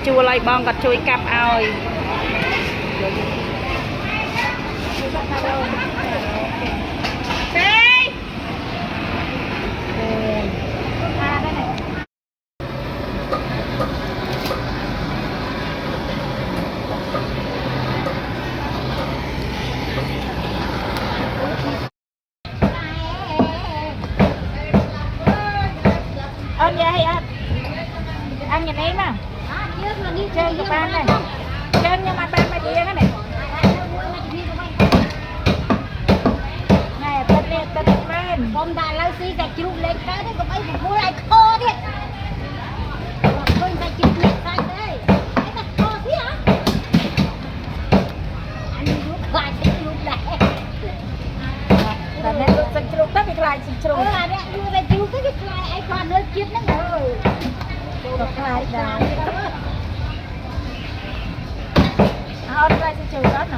chua lại bong còn chui cặp ao ăn vậy ăn nhìn em à chơi của ban này chơi nhưng mà ban mà đi cái này này tết lên hôm nay lao xí gạch chụp lên cái đấy có mấy vụ lại khô đi thôi gạch chụp lên cái đấy cái này khô thế hả anh lúc lại sẽ chụp lại là nên lúc sinh chụp tất lại sinh chụp là đấy đưa về chụp cái lại ai còn nữa chết nữa rồi chụp lại đã hôm nay sẽ chụp đó nè